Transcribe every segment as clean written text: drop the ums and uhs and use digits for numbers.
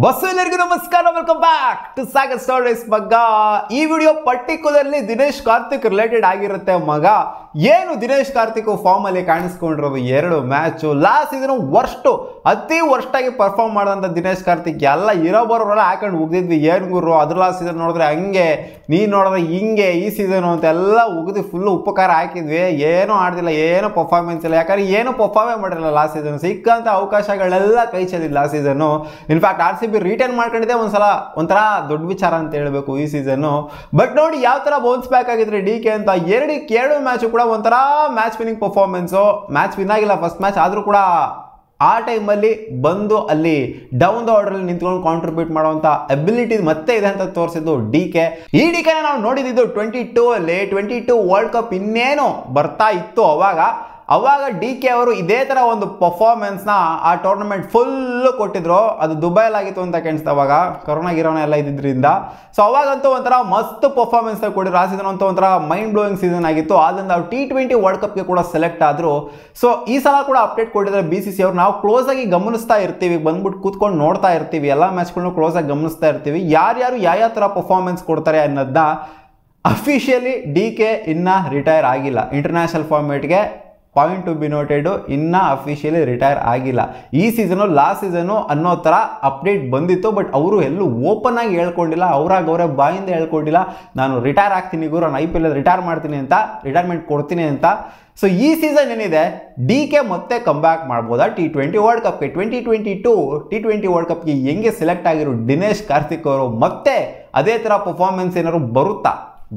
Bus ಎಲ್ಲರಿಗೂ ನಮಸ್ಕಾರ, welcome back to Sagar stories. ಮಗ, ಈ video particularly Dinesh Karthik related ಆಗಿರುತ್ತೆ ಮಗ. ಏನು ದಿನೇಶ್ ಕಾರ್ತಿಕ್ ಫಾರ್ಮ್ ಅಲ್ಲಿ ಕಾಣಿಸ್ಕೊಂಡಿರೋದು 2 ಮ್ಯಾಚು ಲಾಸ್ಟ್ ಸೀಸನ್ ಅತಿ ವರ್ಸ್ಟ್ ಪರ್ಫಾರ್ಮ್ ಮಾಡಿದಂಥ ದಿನೇಶ್ ಕಾರ್ತಿಕ್ ಎಲ್ಲ ಇರೋಬರೋರೆಲ್ಲ ಹಾಕೊಂಡು ಉಗ್ದಿದ್ವಿ. ಏನು ಗುರು, ಅದ್ರ ಲಾಸ್ಟ್ ಸೀಸನ್ ನೋಡಿದ್ರೆ ಹಂಗೆ, ನೀನು ನೋಡಿದ್ರೆ ಹಿಂಗೆ, ಈ ಸೀಸನು ಅಂತೆಲ್ಲ ಉಗಿದು ಫುಲ್ಲು ಉಪಕಾರ ಹಾಕಿದ್ವಿ. ಏನೂ ಆಡ್ದಿಲ್ಲ, ಏನೂ ಪರ್ಫಾರ್ಮೆನ್ಸ್ ಇಲ್ಲ. ಯಾಕಂದ್ರೆ ಏನು ಪರ್ಫಾರ್ಮೇ ಮಾಡಿರಲಿಲ್ಲ ಲಾಸ್ಟ್ ಸೀಸನ್. ಸಿಕ್ಕಂಥ ಅವಕಾಶಗಳೆಲ್ಲ ಕೈ ಚೆಲ್ಲಿದ್ದು last season. In fact RCB return ಮಾಡ್ಕೊಂಡಿದ್ದೆ ಒಂಥರ ದೊಡ್ಡ ವಿಚಾರ ಅಂತ ಹೇಳಬೇಕು ಈ ಸೀಸನ್ನು. ಬಟ್ ನೋಡಿ ಯಾವ ಥರ ಬೌನ್ಸ್ ಬ್ಯಾಕ್ ಆಗಿದ್ರೆ DK ಅಂತ. ಎರಡು ಮ್ಯಾಚು ಕೂಡ ಒಂಥರ match winning performance. Match win ಆಗಿಲ್ಲ ಫಸ್ಟ್ ಮ್ಯಾಚ್, ಆದರೂ ಕೂಡ ಆ ಟೈಮಲ್ಲಿ ಬಂದು ಅಲ್ಲಿ ಡೌನ್ ದ ಆರ್ಡರಲ್ಲಿ ನಿಂತ್ಕೊಂಡು ಕಾಂಟ್ರಿಬ್ಯೂಟ್ ಮಾಡುವಂಥ ಅಬಿಲಿಟಿ ಮತ್ತೆ ಇದೆ ಅಂತ ತೋರಿಸಿದ್ದು DK. ಈ DKನ ನಾವು ನೋಡಿದ್ದು 22 ಅಲ್ಲಿ. 22 ವರ್ಲ್ಡ್ ಕಪ್ ಇನ್ನೇನು ಬರ್ತಾ ಇತ್ತು ಅವಾಗ DK ಅವರು ಇದೇ ಥರ ಒಂದು ಪರ್ಫಾರ್ಮೆನ್ಸ್ನ ಆ ಟೂರ್ನಮೆಂಟ್ ಫುಲ್ಲು ಕೊಟ್ಟಿದ್ರು. ಅದು ದುಬೈಲಾಗಿತ್ತು ಅಂತ ಕಾಣಿಸ್ತು ಅವಾಗ, ಕೊರೋನಾ ಎಲ್ಲ ಇದ್ದಿದ್ದರಿಂದ. ಸೊ ಅವಾಗಂತೂ ಒಂಥರ ಮಸ್ತ್ ಪರ್ಫಾರ್ಮೆನ್ಸ್ ಕೊಟ್ಟಿದ್ರು. ಆ ಸೀಸನ್ ಅಂತೂ ಒಂಥರ ಮೈಂಡ್ ಬ್ಲೋಯಿಂಗ್ ಸೀಸನ್ ಆಗಿತ್ತು. ಆದ್ದರಿಂದ ಅವ್ರು T20 ವರ್ಲ್ಡ್ ಕಪ್ಗೆ ಕೂಡ ಸೆಲೆಕ್ಟ್ ಆದರು. ಸೊ ಈ ಸಲ ಕೂಡ ಅಪ್ಡೇಟ್ ಕೊಟ್ಟಿದ್ದಾರೆ BCC ಅವರು. ನಾವು ಕ್ಲೋಸ್ ಆಗಿ ಗಮನಿಸ್ತಾ ಇರ್ತೀವಿ, ಬಂದ್ಬಿಟ್ಟು ಕೂತ್ಕೊಂಡು ನೋಡ್ತಾ ಇರ್ತೀವಿ, ಎಲ್ಲ ಮ್ಯಾಚ್ಗಳನ್ನು ಕ್ಲೋಸ್ ಆಗಿ ಗಮನಿಸ್ತಾ ಇರ್ತೀವಿ. ಯಾರ್ಯಾರು ಯಾವ ಥರ ಪರ್ಫಾರ್ಮೆನ್ಸ್ ಕೊಡ್ತಾರೆ ಅನ್ನೋದನ್ನ. ಅಫಿಷಿಯಲಿ DK ಇನ್ನೂ ರಿಟೈರ್ ಆಗಿಲ್ಲ. ಇಂಟರ್ನ್ಯಾಷನಲ್ ಫಾರ್ಮೇಟ್ಗೆ ಪಾಯಿಂಟ್ ಟು ಬಿ ನೋಟೆಡ್, ಇನ್ನೂ ಅಫಿಷಿಯಲಿ ರಿಟೈರ್ ಆಗಿಲ್ಲ. ಈ ಸೀಸನು ಲಾಸ್ಟ್ ಸೀಸನು ಅನ್ನೋ ಥರ ಅಪ್ಡೇಟ್ ಬಂದಿತ್ತು. ಬಟ್ ಅವರು ಎಲ್ಲೂ ಓಪನ್ ಆಗಿ ಹೇಳ್ಕೊಂಡಿಲ್ಲ, ಅವರೇ ಬಾಯಿಂದ ಹೇಳ್ಕೊಂಡಿಲ್ಲ ನಾನು ರಿಟೈರ್ ಆಗ್ತೀನಿ ಗುರು, ನಾನು IPL ರಿಟೈರ್ ಮಾಡ್ತೀನಿ ಅಂತ, ರಿಟೈರ್ಮೆಂಟ್ ಕೊಡ್ತೀನಿ ಅಂತ. ಸೊ ಈ ಸೀಸನ್ ಏನಿದೆ DK ಮತ್ತೆ ಕಮ್ ಬ್ಯಾಕ್ ಮಾಡ್ಬೋದಾ T20 ವರ್ಲ್ಡ್ ಕಪ್ಗೆ? 2022 T20 ವರ್ಲ್ಡ್ ಕಪ್ಗೆ ಹೆಂಗೆ ಸೆಲೆಕ್ಟ್ ಆಗಿರೋ ದಿನೇಶ್ ಕಾರ್ತಿಕ್ ಅವರು ಮತ್ತೆ ಅದೇ ಥರ ಪರ್ಫಾರ್ಮೆನ್ಸ್ ಏನಾದ್ರು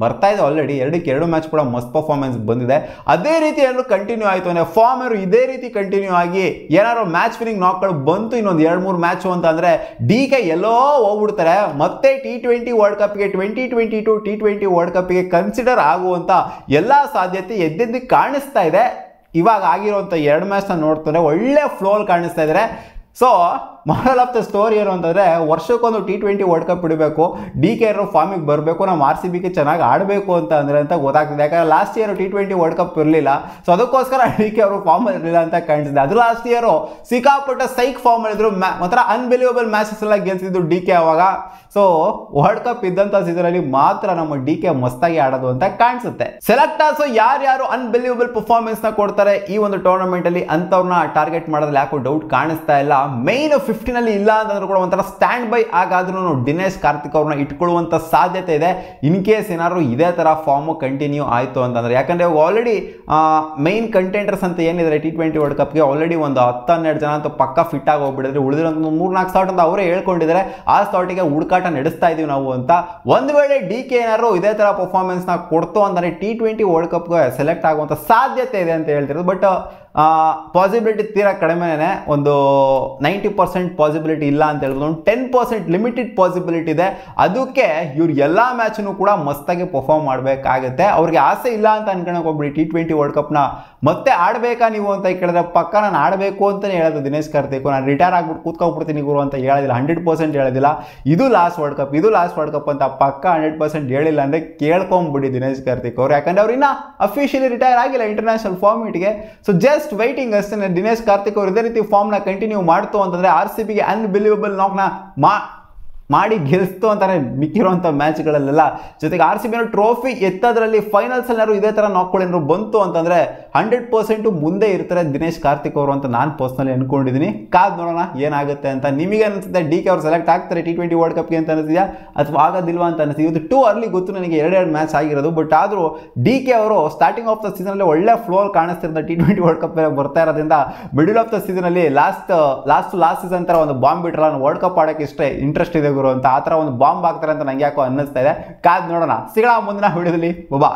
ಬರ್ತಾ ಇದೆ. ಆಲ್ರೆಡಿ 2 ಮ್ಯಾಚ್ ಕೂಡ ಮಸ್ತ್ ಪರ್ಫಾರ್ಮೆನ್ಸ್ ಬಂದಿದೆ. ಅದೇ ರೀತಿ ಏನಾದ್ರು ಕಂಟಿನ್ಯೂ ಆಯಿತು ಅಂದರೆ, ಫಾರ್ಮ್ ಅವರು ಇದೇ ರೀತಿ ಕಂಟಿನ್ಯೂ ಆಗಿ ಏನಾದ್ರು ಮ್ಯಾಚ್ ವಿನಿಂಗ್ ನಾಕ್ಗಳು ಬಂತು ಇನ್ನೊಂದು 2-3 ಮ್ಯಾಚು ಅಂತಂದರೆ DK ಎಲ್ಲೋ ಹೋಗ್ಬಿಡ್ತಾರೆ. ಮತ್ತೆ T20 ವರ್ಲ್ಡ್ ಕಪ್ಗೆ 2022 T20 ವರ್ಲ್ಡ್ ಕಪ್ಗೆ ಕನ್ಸಿಡರ್ ಆಗುವಂಥ ಎಲ್ಲ ಸಾಧ್ಯತೆ ಎದ್ದೆದ್ದಕ್ಕೆ ಕಾಣಿಸ್ತಾ ಇದೆ. ಇವಾಗ ಆಗಿರುವಂಥ 2 ಮ್ಯಾಚ್ನ ನೋಡ್ತಾರೆ, ಒಳ್ಳೆ ಫ್ಲೋಲ್ ಕಾಣಿಸ್ತಾ ಇದ್ದಾರೆ. So moral of the story ಏನು ಅಂತಂದರೆ, ವರ್ಷಕ್ಕೊಂದು T20 ವರ್ಲ್ಡ್ ಕಪ್ ಇಡಬೇಕು, DK ಅವರು ಫಾರ್ಮಿಗೆ ಬರಬೇಕು, ನಮ್ಮ RCBಗೆ ಚೆನ್ನಾಗಿ ಆಡಬೇಕು ಅಂತ ಗೊತ್ತಾಗ್ತದೆ. ಯಾಕಂದರೆ last year T20 world cup ಇರಲಿಲ್ಲ. ಸೊ ಅದಕ್ಕೋಸ್ಕರ DK ಅವರು ಫಾರ್ಮಲ್ಲಿ ಇರಲಿಲ್ಲ ಅಂತ ಕಾಣಿಸಿದೆ. ಅದು ಲಾಸ್ಟ್ ಇಯರು ಸಿಕ್ಕಾಪಟ್ಟೆ ಸೈಕ್ ಫಾರ್ಮಲ್ಲಿ ಇದ್ರು, ಒಂಥರ ಅನ್ಬಿಲಿಯಬಲ್ ಮ್ಯಾಚಸ್ ಎಲ್ಲ ಗೆಲ್ಸಿದ್ದು DK ಅವಾಗ. ಸೊ ವರ್ಲ್ಡ್ ಕಪ್ ಇದ್ದಂಥ ಸೀಸನಲ್ಲಿ ಮಾತ್ರ ನಮ್ಮ DK ಮಸ್ತಾಗಿ ಆಡೋದು ಅಂತ ಕಾಣಿಸುತ್ತೆ. ಸೆಲೆಕ್ಟರ್ಸ್ ಯಾರ್ಯಾರು ಅನ್ಬಿಲಿಯಬಲ್ ಪರ್ಫಾರ್ಮೆನ್ಸ್ನ ಕೊಡ್ತಾರೆ ಈ ಒಂದು ಟೂರ್ನಮೆಂಟಲ್ಲಿ ಅಂಥವ್ರನ್ನ ಟಾರ್ಗೆಟ್ ಮಾಡೋದ್ರಲ್ಲಿ ಯಾಕೋ ಡೌಟ್ ಕಾಣಿಸ್ತಾ ಇಲ್ಲ. ಮೈನ್ 15 ಇಲ್ಲ ಅಂತಂದ್ರೂ ಕೂಡ ಒಂಥರ ಸ್ಟ್ಯಾಂಡ್ ಬೈ ಆಗಾದ್ರೂ ದಿನೇಶ್ ಕಾರ್ತಿಕ್ ಅವ್ರನ್ನ ಇಟ್ಕೊಳ್ಳುವಂಥ ಸಾಧ್ಯತೆ ಇದೆ, ಇನ್ ಕೇಸ್ ಏನಾದ್ರು ಇದೇ ಥರ ಫಾರ್ಮು ಕಂಟಿನ್ಯೂ ಆಯಿತು ಅಂತಂದರೆ. ಯಾಕಂದರೆ ಆಲ್ರೆಡಿ ಮೈನ್ ಕಂಟೆಂಟರ್ಸ್ ಅಂತ ಏನಿದ್ದಾರೆ T20 ವರ್ಲ್ಡ್ ಕಪ್ಗೆ ಆಲ್ರೆಡಿ ಒಂದು 10-12 ಜನ ಅಂತ ಪಕ್ಕ ಫಿಟ್ ಆಗಿ ಹೋಗ್ಬಿಟ್ಟಿದ್ರೆ, ಉಳಿದಿರೋಂಥ 3-4 ಸ್ಲಾಟ್ ಅಂತ ಅವರೇ ಹೇಳ್ಕೊಂಡಿದ್ದಾರೆ. ಆ ಸ್ಲಾಟಿಗೆ ಹುಡುಕಾಟ ನಡೆಸ್ತಾ ಇದೀವಿ ನಾವು ಅಂತ. ಒಂದು ವೇಳೆ DK ಏನಾದ್ರು ಇದೇ ಥರ ಪರ್ಫಾರ್ಮೆನ್ಸ್ನ ಕೊಡ್ತು ಅಂದರೆ T20 ವರ್ಲ್ಡ್ ಕಪ್ಗೆ ಸೆಲೆಕ್ಟ್ ಆಗುವಂಥ ಸಾಧ್ಯತೆ ಇದೆ ಅಂತ ಹೇಳ್ತಿರೋದು. ಬಟ್ ಪಾಸಿಬಿಲಿಟಿ ತೀರಾ ಕಡಿಮೆನೇ, ಒಂದು 90% ಪಾಸಿಬಿಲಿಟಿ ಇಲ್ಲ ಅಂತ ಹೇಳ್ಬೋದು. ಒಂದು 10% ಲಿಮಿಟೆಡ್ ಪಾಸಿಬಿಲಿಟಿ ಇದೆ. ಅದಕ್ಕೆ ಇವ್ರು ಎಲ್ಲ ಮ್ಯಾಚನ್ನು ಕೂಡ ಮಸ್ತಾಗಿ ಪರ್ಫಾರ್ಮ್ ಮಾಡಬೇಕಾಗುತ್ತೆ. ಅವ್ರಿಗೆ ಆಸೆ ಇಲ್ಲ ಅಂತ ಅನ್ಕೊಳಕ್ಕೆ ಹೋಗ್ಬಿಡಿ, T20 ವರ್ಲ್ಡ್ ಕಪ್ನ ಮತ್ತೆ ಆಡಬೇಕಾ ನೀವು ಅಂತ ಕೇಳಿದ್ರೆ ಪಕ್ಕ ನಾನು ಆಡಬೇಕು ಅಂತಲೇ ಹೇಳೋದು ದಿನೇಶ್ ಕಾರ್ತಿಕ್. ನಾನು ರಿಟೈರ್ ಆಗ್ಬಿಟ್ಟು ಕೂತ್ಕೊಂಡ್ಬಿಡ್ತೀನಿ ಗುರು ಅಂತ ಹೇಳೋದಿಲ್ಲ, 100% ಹೇಳೋದಿಲ್ಲ. ಇದು ಲಾಸ್ಟ್ ವರ್ಲ್ಡ್ ಕಪ್ ಅಂತ ಪಕ್ಕ 100% ಹೇಳಿಲ್ಲ ಅಂದರೆ ಕೇಳ್ಕೊಂಬಿಡಿ ದಿನೇಶ್ ಕಾರ್ತಿಕ್ ಅವರು. ಯಾಕಂದರೆ ಅವ್ರು ಇನ್ನೂ ಅಫಿಷಿಯಲಿ ರಿಟೈರ್ ಆಗಿಲ್ಲ ಇಂಟರ್ನ್ಯಾಷನಲ್ ಫಾರ್ಮೇಟ್ಗೆ. ಸೊ ಜಸ್ಟ್ ವೈಟಿಂಗ್ ಅಷ್ಟೇ. ದಿನೇಶ್ ಕಾರ್ತಿಕ್ ಅವರು ಇದೇ ರೀತಿ ಫಾರ್ಮ್ನ ಕಂಟಿನ್ಯೂ ಮಾಡ್ತು ಅಂತಂದರೆ RCBಗೆ ಅನ್ಬಿಲಿಯಬಲ್ ನಾಕ್ನ ಮಾಡಿ ಗೆಲ್ಸ್ತು ಅಂತಾರೆ ಮಿಕ್ಕಿರುವಂಥ ಮ್ಯಾಚ್ಗಳಲ್ಲೆಲ್ಲ. ಜೊತೆಗೆ RCB ಟ್ರೋಫಿ ಎತ್ತೋದ್ರಲ್ಲಿ ಫೈನಲ್ಸಲ್ಲಾರು ಇದೇ ಥರ ನಾಕ್ಗಳೇನಾದ್ರು ಬಂತು ಅಂತಂದರೆ 100% ಮುಂದೆ ಇರ್ತಾರೆ ದಿನೇಶ್ ಕಾರ್ತಿಕ್ ಅವರು ಅಂತ ನಾನು ಪರ್ಸ್ನಲಿ ಅಂದ್ಕೊಂಡಿದ್ದೀನಿ. ಕಾದ್ ನೋಡೋಣ ಏನಾಗುತ್ತೆ ಅಂತ. ನಿಮಗೆ ಅನಿಸುತ್ತೆ DK ಅವರು ಸೆಲೆಕ್ಟ್ ಆಗ್ತಾರೆ T20 ವರ್ಲ್ಡ್ ಕಪ್ಗೆ ಅಂತ ಅನಿಸಿದೆಯಾ ಅಥವಾ ಆಗೋದಿಲ್ವಾ ಅಂತ ಅನಿಸ್ತೀವಿ. ಇದು ಟೂ ಅರ್ಲಿ ಗೊತ್ತು ನನಗೆ, 2 ಮ್ಯಾಚ್ ಆಗಿರೋದು. ಬಟ್ ಆದರೂ DK ಅವರು ಸ್ಟಾರ್ಟಿಂಗ್ ಆಫ್ ದ ಸೀಸನಲ್ಲಿ ಒಳ್ಳೆ ಫ್ಲೋರ್ ಕಾಣಿಸ್ತಿರೋದು. T20 ವರ್ಲ್ಡ್ ಕಪ್ ಬರ್ತಾ ಇರೋದ್ರಿಂದ ಮಿಡಲ್ ಆಫ್ ದ ಸೀಸನಲ್ಲಿ ಲಾಸ್ಟ್ ಸೀಸನ್ ಥರ ಒಂದು ಬಾಂಬ್ ಬಿಟ್ರಲ್ಲ, ನಾನು ವರ್ಲ್ಡ್ ಕಪ್ ಆಡೋಕ್ಕೆ ಇಂಟ್ರೆಸ್ಟ್ ಇದೆ ಗುರು ಅಂತ, ಆ ಥರ ಒಂದು ಬಾಂಬ್ ಆಗ್ತಾರೆ ಅಂತ ನಂಗೆ ಯಾಕೋ ಅನ್ನಿಸ್ತಾ ಇದೆ. ಕಾದ್ ನೋಡೋಣ. ಸಿಗೋಣ ಮುಂದಿನ ವಿಡಿಯೋದಲ್ಲಿ. ಬಾಬಾ.